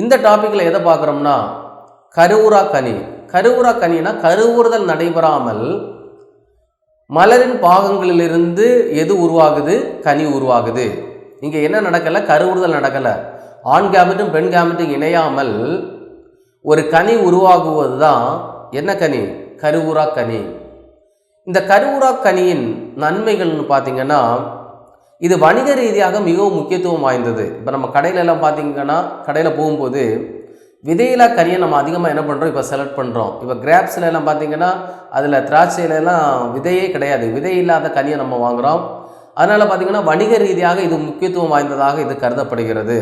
இந்த டாப்பிக்கில் எதை பார்க்குறோம்னா கருவுறா கனி. கருவுறா கனினா கருவுறுதல் நடைபெறாமல் மலரின் பாகங்களிலிருந்து எது உருவாகுது? கனி உருவாகுது. இங்கே என்ன நடக்கலை? கருவுறுதல் நடக்கலை. ஆண் கேமெட்டும் பெண் கேமெட்டும் இணையாமல் ஒரு கனி உருவாகுவது தான் என்ன கனி? கருவுறா கனி. இந்த கருவுறா கனியின் நன்மைகள்னு பார்த்தீங்கன்னா இது வணிக ரீதியாக மிகவும் முக்கியத்துவம் வாய்ந்தது. இப்போ நம்ம கடையிலெல்லாம் பார்த்தீங்கன்னா கடையில் போகும்போது விதையில்லா கனியை நம்ம அதிகமாக என்ன பண்ணுறோம்? இப்போ செலக்ட் பண்ணுறோம். இப்போ கிராப்ஸில் எல்லாம் பார்த்தீங்கன்னா அதில் திராட்சையிலலாம் விதையே கிடையாது, விதை இல்லாத கனியை நம்ம வாங்குகிறோம். அதனால் பார்த்திங்கன்னா வணிக ரீதியாக இது முக்கியத்துவம் வாய்ந்ததாக இது கருதப்படுகிறது.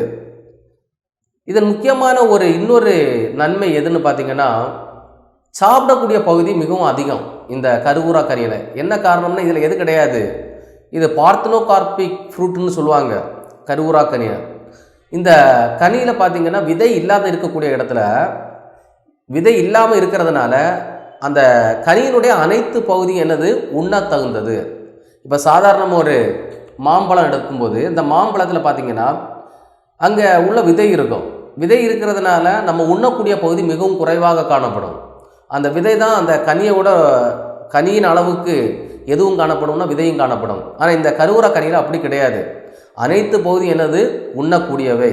இதன் முக்கியமான இன்னொரு நன்மை எதுன்னு பார்த்திங்கன்னா சாப்பிடக்கூடிய பகுதி மிகவும் அதிகம் இந்த கருவுறா கனியில். என்ன காரணம்னா இதில் எது கிடையாது, இது பார்த்தனோகார்பிக் ஃப்ரூட்னு சொல்லுவாங்க கருவுறா கனியை. இந்த கனியில் பார்த்திங்கன்னா விதை இல்லாத இருக்கக்கூடிய இடத்துல விதை இல்லாமல் இருக்கிறதுனால அந்த கனியினுடைய அனைத்து பகுதியும் என்னது? உண்ண தகுந்தது. இப்போ சாதாரணமாக ஒரு மாம்பழம் எடுக்கும்போது இந்த மாம்பழத்தில் பார்த்திங்கன்னா அங்கே உள்ள விதை இருக்கும். விதை இருக்கிறதுனால நம்ம உண்ணக்கூடிய பகுதி மிகவும் குறைவாக காணப்படும். அந்த விதை தான் அந்த கனியின் அளவுக்கு எதுவும் காணப்படும்னா விதையும் காணப்படும். ஆனால் இந்த கருவுறா கனியில் அப்படி கிடையாது. அனைத்து பகுதி என்னது? உண்ணக்கூடியவை.